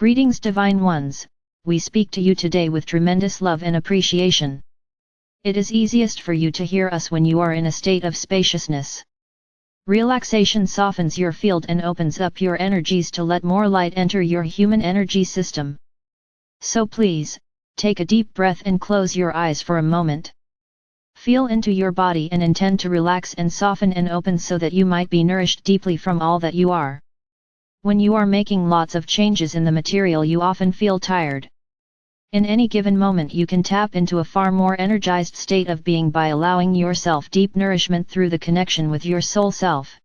Greetings Divine Ones, we speak to you today with tremendous love and appreciation. It is easiest for you to hear us when you are in a state of spaciousness. Relaxation softens your field and opens up your energies to let more light enter your human energy system. So please, take a deep breath and close your eyes for a moment. Feel into your body and intend to relax and soften and open so that you might be nourished deeply from all that you are. When you are making lots of changes in the material, you often feel tired. In any given moment you can tap into a far more energized state of being by allowing yourself deep nourishment through the connection with your soul self.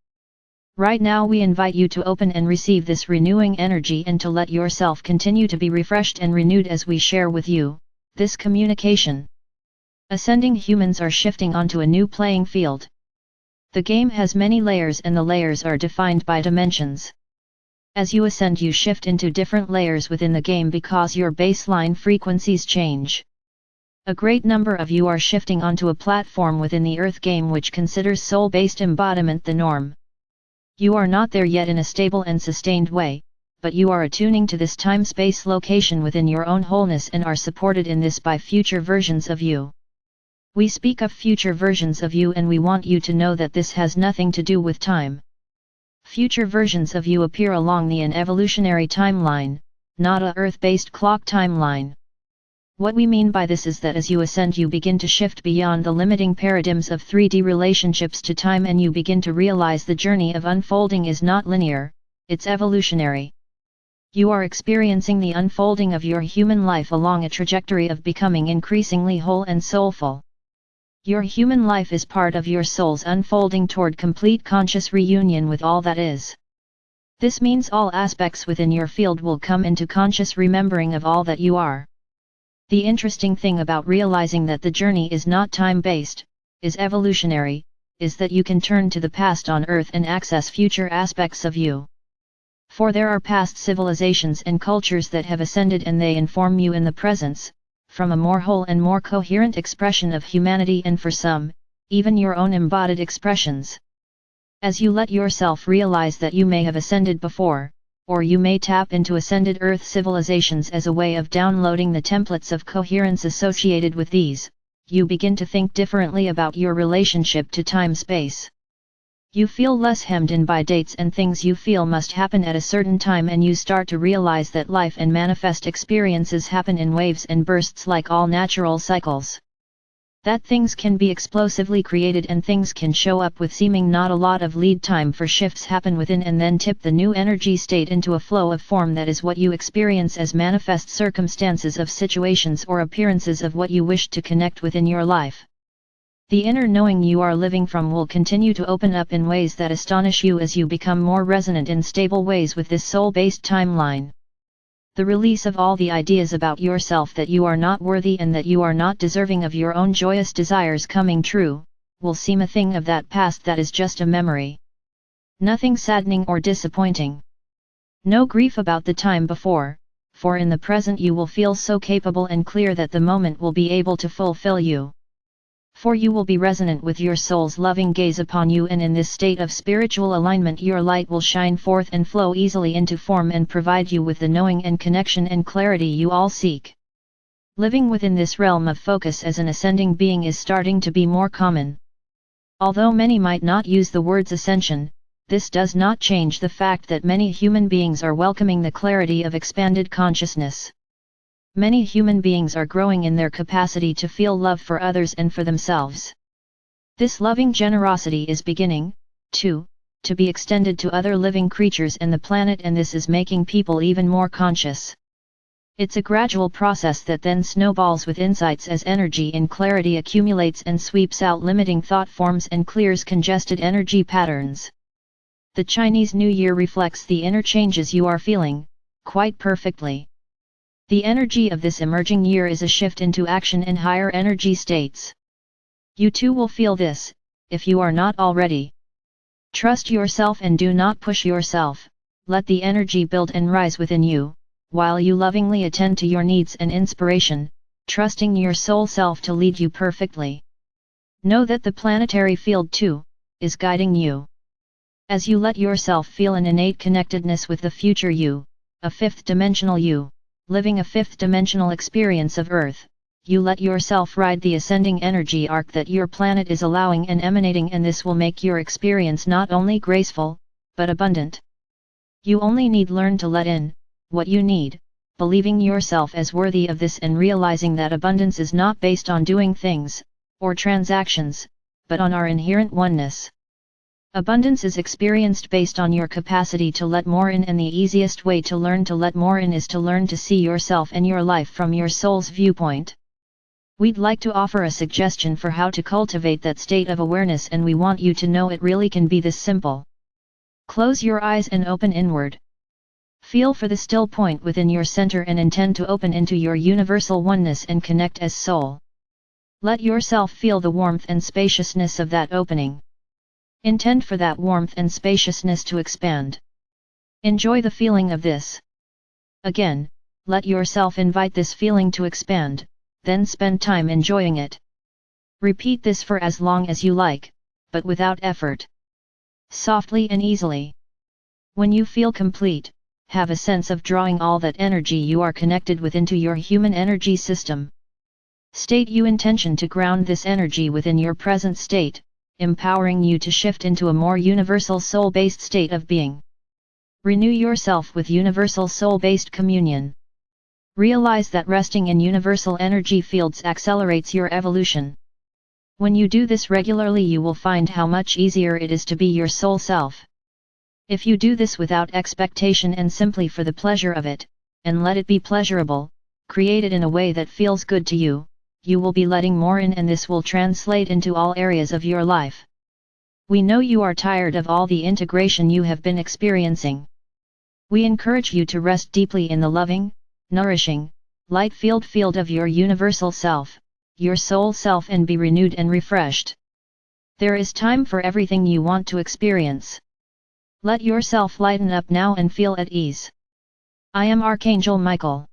Right now we invite you to open and receive this renewing energy and to let yourself continue to be refreshed and renewed as we share with you this communication. Ascending humans are shifting onto a new playing field. The game has many layers and the layers are defined by dimensions. As you ascend, you shift into different layers within the game because your baseline frequencies change. A great number of you are shifting onto a platform within the Earth game which considers soul-based embodiment the norm. You are not there yet in a stable and sustained way, but you are attuning to this time-space location within your own wholeness and are supported in this by future versions of you. We speak of future versions of you and we want you to know that this has nothing to do with time. Future versions of you appear along an evolutionary timeline, not a Earth-based clock timeline. What we mean by this is that as you ascend you begin to shift beyond the limiting paradigms of 3D relationships to time and you begin to realize the journey of unfolding is not linear, it's evolutionary. You are experiencing the unfolding of your human life along a trajectory of becoming increasingly whole and soulful. Your human life is part of your soul's unfolding toward complete conscious reunion with all that is. This means all aspects within your field will come into conscious remembering of all that you are. The interesting thing about realizing that the journey is not time-based, is evolutionary, is that you can turn to the past on Earth and access future aspects of you. For there are past civilizations and cultures that have ascended and they inform you in the presence, from a more whole and more coherent expression of humanity and for some, even your own embodied expressions. As you let yourself realize that you may have ascended before, or you may tap into ascended Earth civilizations as a way of downloading the templates of coherence associated with these, you begin to think differently about your relationship to time-space. You feel less hemmed in by dates and things you feel must happen at a certain time and you start to realize that life and manifest experiences happen in waves and bursts like all natural cycles. That things can be explosively created and things can show up with seeming not a lot of lead time for shifts happen within and then tip the new energy state into a flow of form that is what you experience as manifest circumstances of situations or appearances of what you wish to connect with in your life. The inner knowing you are living from will continue to open up in ways that astonish you as you become more resonant in stable ways with this soul-based timeline. The release of all the ideas about yourself that you are not worthy and that you are not deserving of your own joyous desires coming true, will seem a thing of that past that is just a memory. Nothing saddening or disappointing. No grief about the time before, for in the present you will feel so capable and clear that the moment will be able to fulfill you. For you will be resonant with your soul's loving gaze upon you and in this state of spiritual alignment your light will shine forth and flow easily into form and provide you with the knowing and connection and clarity you all seek. Living within this realm of focus as an ascending being is starting to be more common. Although many might not use the words ascension, this does not change the fact that many human beings are welcoming the clarity of expanded consciousness. Many human beings are growing in their capacity to feel love for others and for themselves. This loving generosity is beginning, too, to be extended to other living creatures and the planet, and this is making people even more conscious. It's a gradual process that then snowballs with insights as energy and clarity accumulates and sweeps out limiting thought forms and clears congested energy patterns. The Chinese New Year reflects the inner changes you are feeling, quite perfectly. The energy of this emerging year is a shift into action and higher energy states. You too will feel this, if you are not already. Trust yourself and do not push yourself, let the energy build and rise within you, while you lovingly attend to your needs and inspiration, trusting your soul self to lead you perfectly. Know that the planetary field too, is guiding you. As you let yourself feel an innate connectedness with the future you, a fifth-dimensional you, living a fifth-dimensional experience of Earth. You let yourself ride the ascending energy arc that your planet is allowing and emanating, and this will make your experience not only graceful, but abundant. You only need learn to let in what you need, believing yourself as worthy of this and realizing that abundance is not based on doing things, or transactions, but on our inherent oneness. Abundance is experienced based on your capacity to let more in, and the easiest way to learn to let more in is to learn to see yourself and your life from your soul's viewpoint. We'd like to offer a suggestion for how to cultivate that state of awareness, and we want you to know it really can be this simple. Close your eyes and open inward. Feel for the still point within your center and intend to open into your universal oneness and connect as soul. Let yourself feel the warmth and spaciousness of that opening. Intend for that warmth and spaciousness to expand. Enjoy the feeling of this. Again, let yourself invite this feeling to expand, then spend time enjoying it. Repeat this for as long as you like, but without effort. Softly and easily. When you feel complete, have a sense of drawing all that energy you are connected with into your human energy system. State your intention to ground this energy within your present state, empowering you to shift into a more universal soul-based state of being. Renew yourself with universal soul-based communion. Realize that resting in universal energy fields accelerates your evolution. When you do this regularly, you will find how much easier it is to be your soul self. If you do this without expectation and simply for the pleasure of it, and let it be pleasurable, create it in a way that feels good to you, you will be letting more in, and this will translate into all areas of your life. We know you are tired of all the integration you have been experiencing. We encourage you to rest deeply in the loving, nourishing, light-filled field of your universal self, your soul self, and be renewed and refreshed. There is time for everything you want to experience. Let yourself lighten up now and feel at ease. I am Archangel Michael.